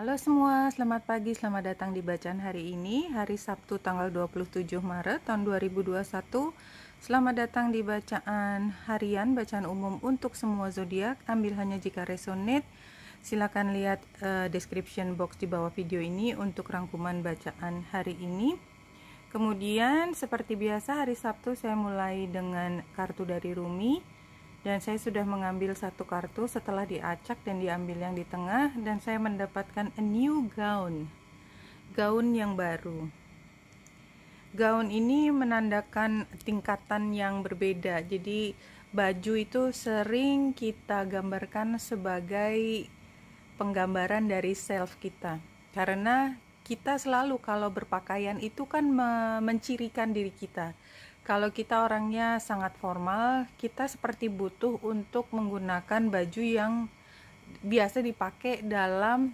Halo semua, selamat pagi, selamat datang di bacaan hari ini, hari Sabtu tanggal 27 Maret tahun 2021. Selamat datang di bacaan harian, bacaan umum untuk semua zodiak. Ambil hanya jika resonate. Silakan lihat description box di bawah video ini untuk rangkuman bacaan hari ini. Kemudian seperti biasa hari Sabtu saya mulai dengan kartu dari Rumi. Dan saya sudah mengambil satu kartu setelah diacak dan diambil yang di tengah, dan saya mendapatkan a new gown, gaun yang baru. Gaun ini menandakan tingkatan yang berbeda. Jadi baju itu sering kita gambarkan sebagai penggambaran dari self kita, karena kita selalu kalau berpakaian itu kan mencirikan diri kita. Kalau kita orangnya sangat formal, kita seperti butuh untuk menggunakan baju yang biasa dipakai dalam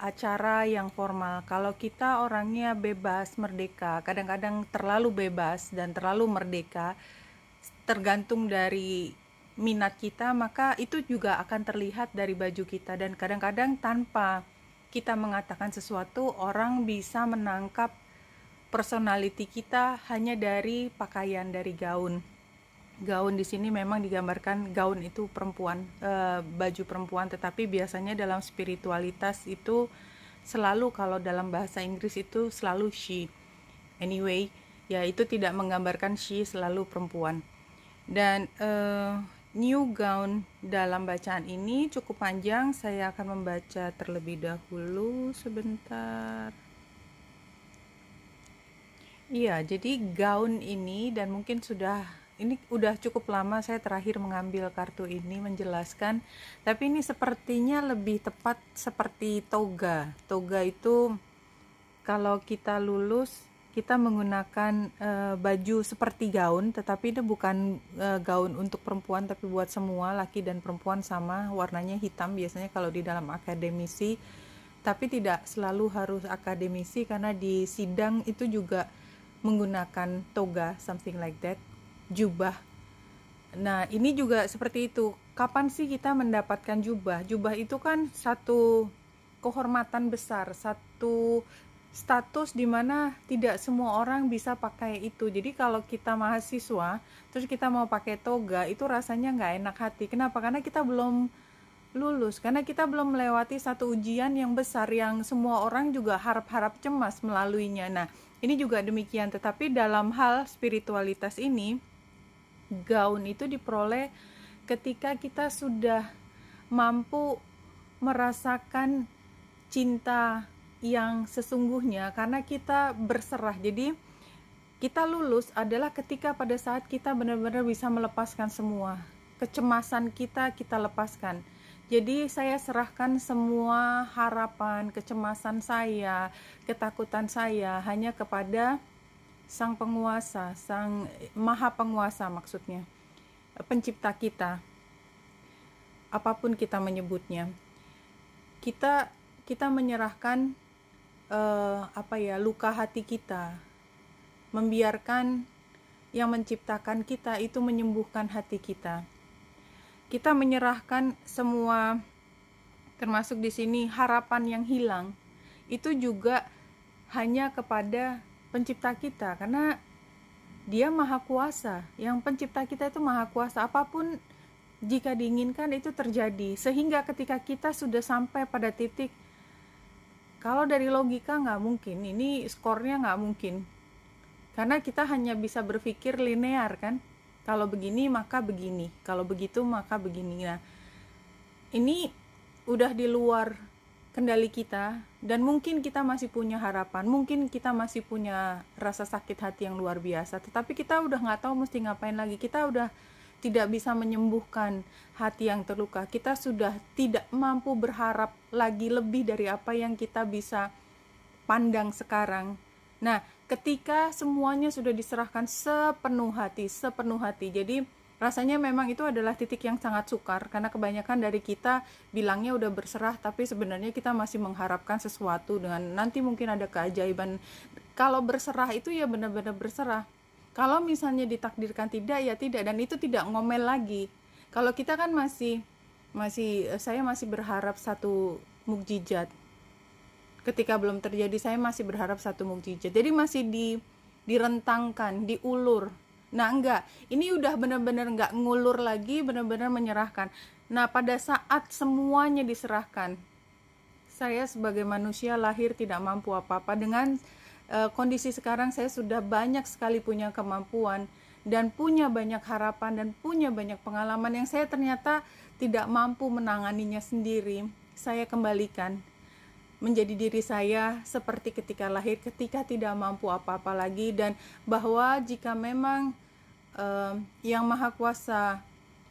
acara yang formal. Kalau kita orangnya bebas, merdeka, kadang-kadang terlalu bebas dan terlalu merdeka, tergantung dari minat kita, maka itu juga akan terlihat dari baju kita. Dan kadang-kadang tanpa kita mengatakan sesuatu, orang bisa menangkap personality kita hanya dari pakaian, dari gaun. Gaun di sini memang digambarkan gaun itu perempuan, baju perempuan, tetapi biasanya dalam spiritualitas itu selalu, kalau dalam bahasa Inggris itu selalu she. Anyway, ya itu tidak menggambarkan she selalu perempuan. Dan new gown dalam bacaan ini cukup panjang. Saya akan membaca terlebih dahulu sebentar. Iya, jadi gaun ini, dan mungkin ini udah cukup lama saya terakhir mengambil kartu ini menjelaskan, tapi ini sepertinya lebih tepat seperti toga. Toga itu kalau kita lulus, kita menggunakan baju seperti gaun, tetapi itu bukan gaun untuk perempuan, tapi buat semua, laki dan perempuan sama, warnanya hitam biasanya kalau di dalam akademisi, tapi tidak selalu harus akademisi, karena di sidang itu juga menggunakan toga, something like that, jubah. Nah, ini juga seperti itu. Kapan sih kita mendapatkan jubah? Jubah itu kan satu kehormatan besar, satu status di mana tidak semua orang bisa pakai itu. Jadi kalau kita mahasiswa, terus kita mau pakai toga, itu rasanya nggak enak hati. Kenapa? Karena kita belum lulus, karena kita belum melewati satu ujian yang besar yang semua orang juga harap-harap cemas melaluinya. Nah, ini juga demikian, tetapi dalam hal spiritualitas ini, gaun itu diperoleh ketika kita sudah mampu merasakan cinta yang sesungguhnya, karena kita berserah. Jadi kita lulus adalah ketika pada saat kita benar-benar bisa melepaskan semua kecemasan kita lepaskan. Jadi saya serahkan semua harapan, kecemasan saya, ketakutan saya hanya kepada Sang Penguasa, Sang Maha Penguasa maksudnya, pencipta kita, apapun kita menyebutnya. Kita menyerahkan luka hati kita, membiarkan yang menciptakan kita itu menyembuhkan hati kita. Kita menyerahkan semua, termasuk di sini harapan yang hilang, itu juga hanya kepada pencipta kita, karena dia maha kuasa. Yang pencipta kita itu maha kuasa, apapun jika diinginkan itu terjadi. Sehingga ketika kita sudah sampai pada titik, kalau dari logika nggak mungkin, ini skornya nggak mungkin, karena kita hanya bisa berpikir linear kan. Kalau begini maka begini, kalau begitu maka begini. Nah, ini udah di luar kendali kita, dan mungkin kita masih punya harapan, mungkin kita masih punya rasa sakit hati yang luar biasa, tetapi kita udah nggak tahu mesti ngapain lagi. Kita udah tidak bisa menyembuhkan hati yang terluka. Kita sudah tidak mampu berharap lagi lebih dari apa yang kita bisa pandang sekarang. Nah, ketika semuanya sudah diserahkan sepenuh hati, jadi rasanya memang itu adalah titik yang sangat sukar, karena kebanyakan dari kita bilangnya udah berserah, tapi sebenarnya kita masih mengharapkan sesuatu dengan nanti mungkin ada keajaiban. Kalau berserah itu ya benar-benar berserah. Kalau misalnya ditakdirkan tidak, ya tidak, dan itu tidak ngomel lagi. Kalau kita kan saya masih berharap satu mukjizat. Ketika belum terjadi, saya masih berharap satu mukjizat. Jadi masih direntangkan, diulur. Nah enggak, ini udah benar-benar enggak ngulur lagi, benar-benar menyerahkan. Nah pada saat semuanya diserahkan, saya sebagai manusia lahir tidak mampu apa-apa. Dengan kondisi sekarang saya sudah banyak sekali punya kemampuan dan punya banyak harapan dan punya banyak pengalaman yang saya ternyata tidak mampu menanganinya sendiri. Saya kembalikan menjadi diri saya seperti ketika lahir, ketika tidak mampu apa-apa lagi, dan bahwa jika memang Yang Maha Kuasa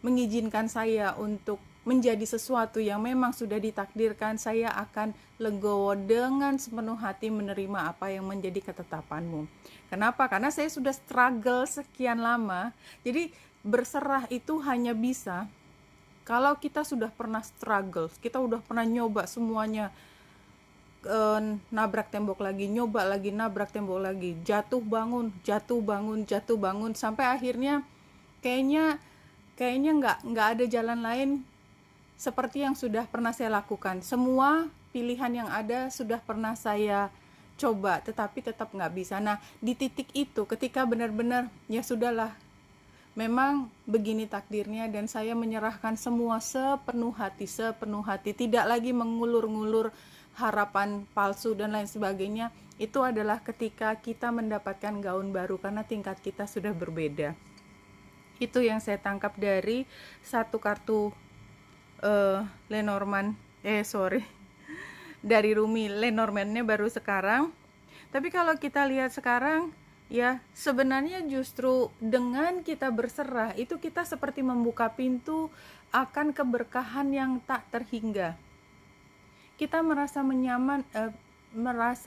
mengizinkan saya untuk menjadi sesuatu yang memang sudah ditakdirkan, saya akan legowo dengan sepenuh hati menerima apa yang menjadi ketetapanmu. Kenapa? Karena saya sudah struggle sekian lama. Jadi berserah itu hanya bisa kalau kita sudah pernah struggle, kita udah pernah nyoba semuanya, nabrak tembok lagi, nyoba lagi, nabrak tembok lagi, jatuh bangun, sampai akhirnya kayaknya nggak ada jalan lain seperti yang sudah pernah saya lakukan. Semua pilihan yang ada sudah pernah saya coba, tetapi tetap nggak bisa. Nah di titik itu, ketika benar-benar ya sudahlah, memang begini takdirnya, dan saya menyerahkan semua sepenuh hati, tidak lagi mengulur-ngulur harapan palsu dan lain sebagainya. Itu adalah ketika kita mendapatkan gaun baru karena tingkat kita sudah berbeda. Itu yang saya tangkap dari satu kartu Lenormand, dari Rumi. Lenormandnya baru sekarang. Tapi kalau kita lihat sekarang, ya sebenarnya justru dengan kita berserah itu kita seperti membuka pintu akan keberkahan yang tak terhingga. Kita merasa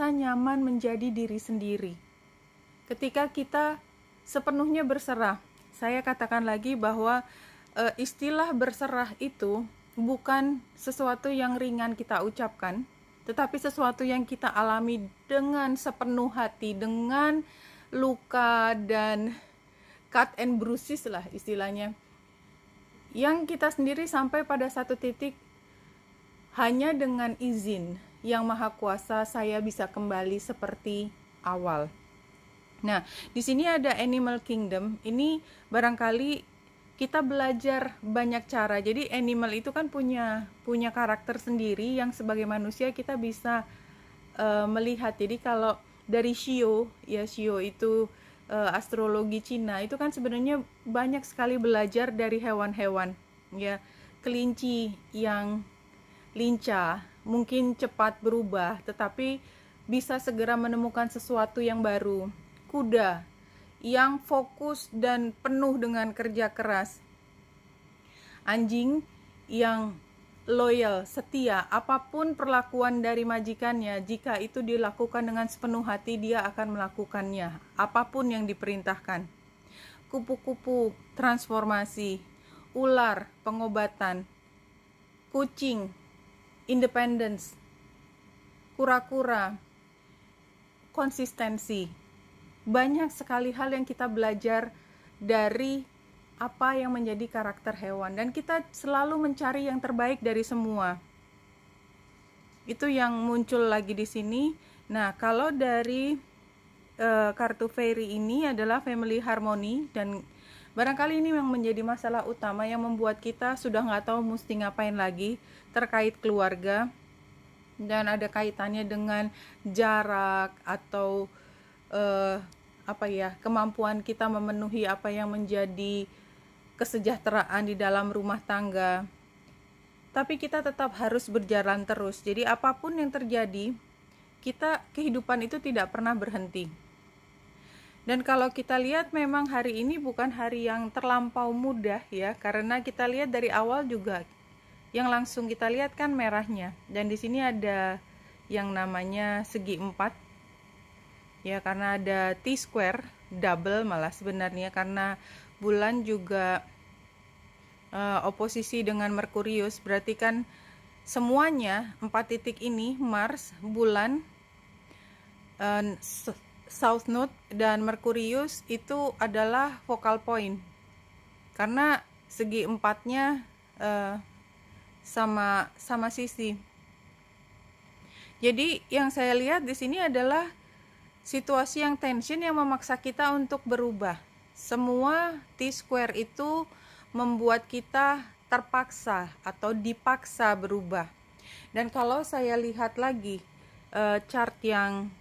nyaman menjadi diri sendiri ketika kita sepenuhnya berserah. Saya katakan lagi bahwa istilah berserah itu bukan sesuatu yang ringan kita ucapkan, tetapi sesuatu yang kita alami dengan sepenuh hati, dengan luka dan cut and bruises lah istilahnya, yang kita sendiri sampai pada satu titik hanya dengan izin Yang Maha Kuasa saya bisa kembali seperti awal. Nah, di sini ada Animal Kingdom. Ini barangkali kita belajar banyak cara. Jadi animal itu kan punya karakter sendiri yang sebagai manusia kita bisa melihat. Jadi kalau dari Shio itu astrologi Cina, itu kan sebenarnya banyak sekali belajar dari hewan-hewan. Ya, kelinci yang lincah, mungkin cepat berubah, tetapi bisa segera menemukan sesuatu yang baru. Kuda yang fokus dan penuh dengan kerja keras. Anjing yang loyal, setia, apapun perlakuan dari majikannya, jika itu dilakukan dengan sepenuh hati, dia akan melakukannya, apapun yang diperintahkan. Kupu-kupu, transformasi. Ular, pengobatan. Kucing, independence. Kura-kura, konsistensi. Banyak sekali hal yang kita belajar dari apa yang menjadi karakter hewan, dan kita selalu mencari yang terbaik dari semua. Itu yang muncul lagi di sini. Nah, kalau dari kartu fairy ini adalah family harmony, dan barangkali ini yang menjadi masalah utama yang membuat kita sudah nggak tahu mesti ngapain lagi terkait keluarga, dan ada kaitannya dengan jarak atau kemampuan kita memenuhi apa yang menjadi kesejahteraan di dalam rumah tangga. Tapi kita tetap harus berjalan terus. Jadi apapun yang terjadi, kehidupan itu tidak pernah berhenti. Dan kalau kita lihat, memang hari ini bukan hari yang terlampau mudah ya, karena kita lihat dari awal juga yang langsung kita lihat kan merahnya. Dan di sini ada yang namanya segi 4. Ya, karena ada T-square, double malah sebenarnya, karena bulan juga oposisi dengan Merkurius, berarti kan semuanya 4 titik ini, Mars, bulan, South Node, dan Merkurius itu adalah focal point. Karena segi 4-nya sama sisi. Jadi yang saya lihat di sini adalah situasi yang tension yang memaksa kita untuk berubah. Semua T-square itu membuat kita terpaksa atau dipaksa berubah. Dan kalau saya lihat lagi chart yang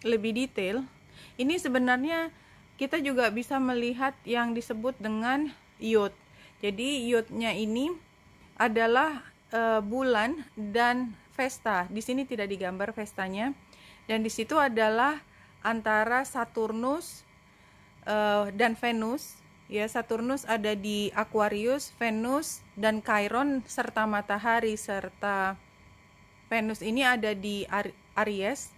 lebih detail, ini sebenarnya kita juga bisa melihat yang disebut dengan yod. Jadi yodnya ini adalah bulan dan Vesta. Di sini tidak digambar Vestanya, dan di situ adalah antara Saturnus dan Venus. Ya, Saturnus ada di Aquarius, Venus dan Chiron serta matahari serta Venus ini ada di Aries.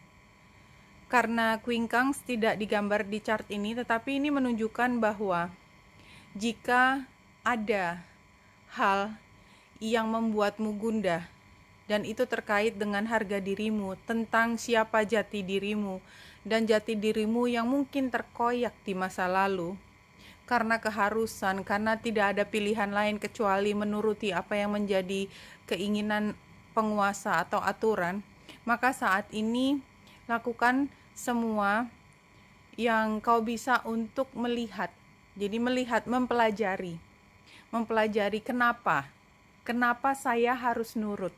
Karena quincunx tidak digambar di chart ini, tetapi ini menunjukkan bahwa jika ada hal yang membuatmu gundah, dan itu terkait dengan harga dirimu, tentang siapa jati dirimu, dan jati dirimu yang mungkin terkoyak di masa lalu, karena keharusan, karena tidak ada pilihan lain kecuali menuruti apa yang menjadi keinginan penguasa atau aturan, maka saat ini lakukan semua yang kau bisa untuk melihat. Jadi melihat, mempelajari kenapa saya harus nurut.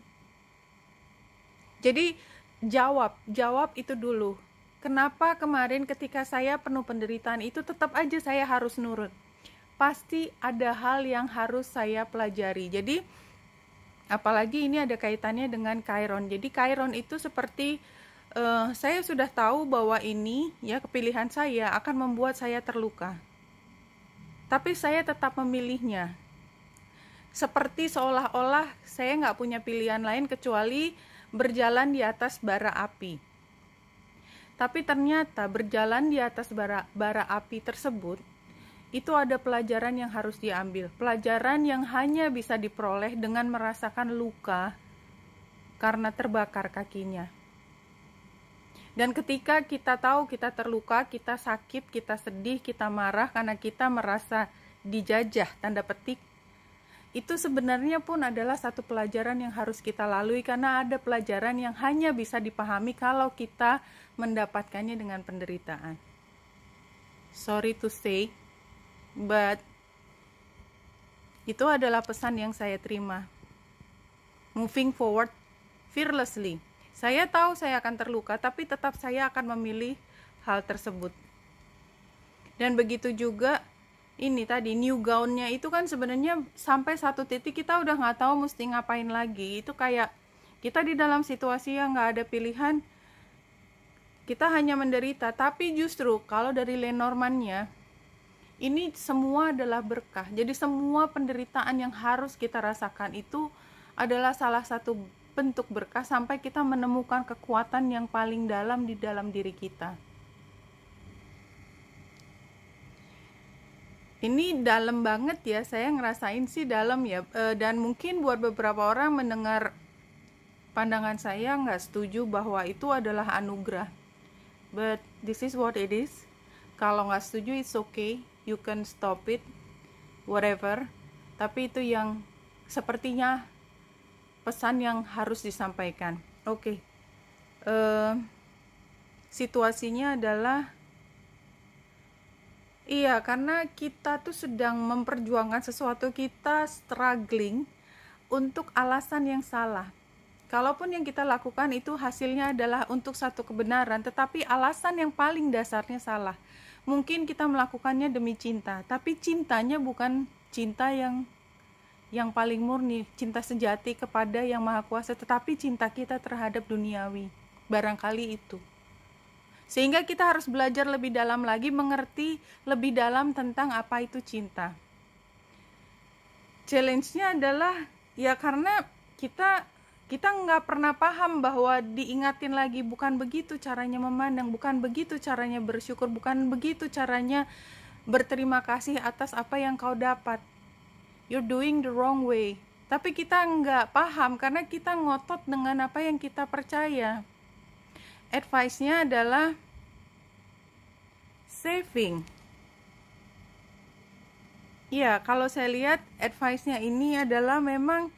Jadi jawab itu dulu. Kenapa kemarin ketika saya penuh penderitaan itu tetap aja saya harus nurut? Pasti ada hal yang harus saya pelajari. Jadi apalagi ini ada kaitannya dengan Chiron. Jadi Chiron itu seperti saya sudah tahu bahwa ini ya kepilihan saya akan membuat saya terluka, tapi saya tetap memilihnya. Seperti seolah-olah saya nggak punya pilihan lain kecuali berjalan di atas bara api. Tapi ternyata berjalan di atas bara api tersebut, itu ada pelajaran yang harus diambil. Pelajaran yang hanya bisa diperoleh dengan merasakan luka karena terbakar kakinya. Dan ketika kita tahu kita terluka, kita sakit, kita sedih, kita marah karena kita merasa dijajah, tanda petik, itu sebenarnya pun adalah satu pelajaran yang harus kita lalui, karena ada pelajaran yang hanya bisa dipahami kalau kita mendapatkannya dengan penderitaan. Sorry to say, but itu adalah pesan yang saya terima. Moving forward fearlessly. Saya tahu saya akan terluka, tapi tetap saya akan memilih hal tersebut. Dan begitu juga ini tadi, new gown-nya itu kan sebenarnya sampai satu titik kita udah nggak tahu mesti ngapain lagi. Itu kayak kita di dalam situasi yang nggak ada pilihan, kita hanya menderita. Tapi justru kalau dari Lenormand-nya, ini semua adalah berkah. Jadi semua penderitaan yang harus kita rasakan itu adalah salah satu bentuk berkah sampai kita menemukan kekuatan yang paling dalam di dalam diri kita. Ini dalam banget ya, saya ngerasain sih dalam ya, dan mungkin buat beberapa orang mendengar pandangan saya nggak setuju bahwa itu adalah anugerah. But this is what it is. Kalau nggak setuju it's okay, you can stop it, whatever. Tapi itu yang sepertinya pesan yang harus disampaikan. Oke. Situasinya adalah iya, karena kita tuh sedang memperjuangkan sesuatu, kita struggling untuk alasan yang salah. Kalaupun yang kita lakukan itu hasilnya adalah untuk satu kebenaran, tetapi alasan yang paling dasarnya salah. Mungkin kita melakukannya demi cinta, tapi cintanya bukan cinta yang paling murni, cinta sejati kepada Yang Maha Kuasa, tetapi cinta kita terhadap duniawi. Barangkali itu. Sehingga kita harus belajar lebih dalam lagi, mengerti lebih dalam tentang apa itu cinta. Challenge-nya adalah ya karena kita nggak pernah paham bahwa diingatin lagi, bukan begitu caranya memandang, bukan begitu caranya bersyukur, bukan begitu caranya berterima kasih atas apa yang kau dapat. You're doing the wrong way. Tapi kita nggak paham karena kita ngotot dengan apa yang kita percaya. Advice-nya adalah saving. Ya, kalau saya lihat advice-nya ini adalah memang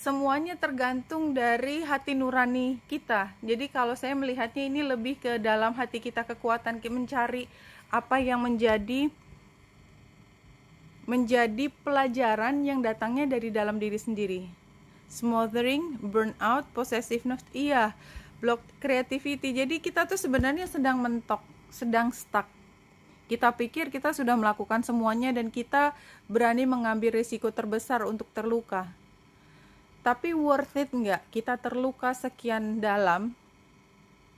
semuanya tergantung dari hati nurani kita. Jadi kalau saya melihatnya ini lebih ke dalam hati kita, kekuatan mencari apa yang menjadi pelajaran yang datangnya dari dalam diri sendiri. Smothering, burnout, possessiveness, iya, block creativity. Jadi kita tuh sebenarnya sedang mentok, sedang stuck. Kita pikir kita sudah melakukan semuanya dan kita berani mengambil risiko terbesar untuk terluka. Tapi worth it nggak kita terluka sekian dalam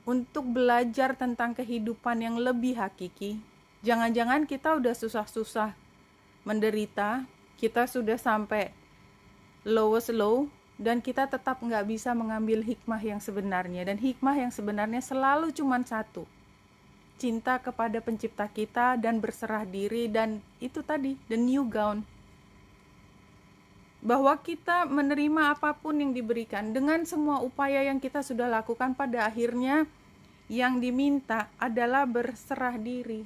untuk belajar tentang kehidupan yang lebih hakiki? Jangan-jangan kita udah susah-susah menderita, kita sudah sampai lowest low, dan kita tetap nggak bisa mengambil hikmah yang sebenarnya. Dan hikmah yang sebenarnya selalu cuma satu, cinta kepada pencipta kita dan berserah diri. Dan itu tadi, the new gown, bahwa kita menerima apapun yang diberikan dengan semua upaya yang kita sudah lakukan. Pada akhirnya yang diminta adalah berserah diri.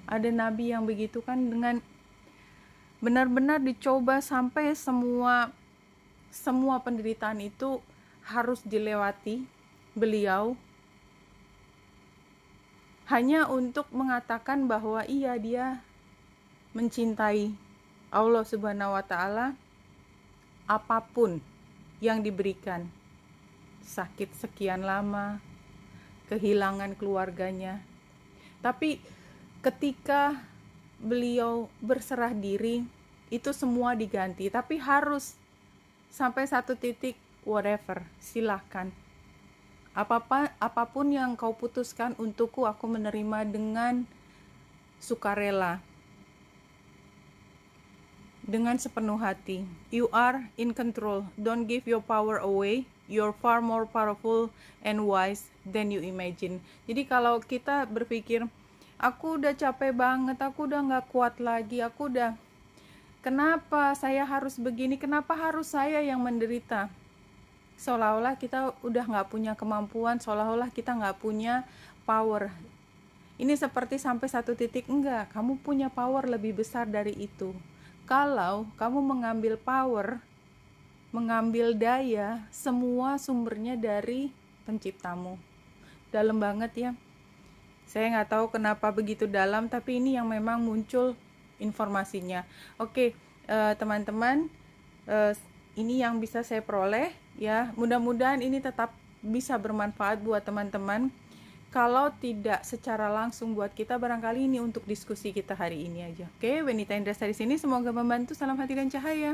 Ada nabi yang begitu kan, dengan benar-benar dicoba sampai semua penderitaan itu harus dilewati. Beliau hanya untuk mengatakan bahwa iya, dia mencintai Allah Subhanahu wa Ta'ala apapun yang diberikan. Sakit sekian lama, kehilangan keluarganya, tapi ketika beliau berserah diri, itu semua diganti. Tapi harus sampai satu titik, whatever, silahkan, apapun yang kau putuskan untukku, aku menerima dengan sukarela, dengan sepenuh hati. You are in control. Don't give your power away. You're far more powerful and wise than you imagine. Jadi kalau kita berpikir, aku udah capek banget, aku udah gak kuat lagi, kenapa saya harus begini, kenapa harus saya yang menderita? Seolah-olah kita udah gak punya kemampuan, seolah-olah kita gak punya power. Ini seperti sampai satu titik, enggak, kamu punya power lebih besar dari itu. Kalau kamu mengambil power, mengambil daya, semua sumbernya dari penciptamu. Dalam banget ya. Saya nggak tahu kenapa begitu dalam, tapi ini yang memang muncul informasinya. Oke, teman-teman, ini yang bisa saya peroleh ya. Mudah-mudahan ini tetap bisa bermanfaat buat teman-teman. Kalau tidak secara langsung buat kita, barangkali ini untuk diskusi kita hari ini aja. Oke, Wenita Indra di sini, semoga membantu. Salam hati dan cahaya.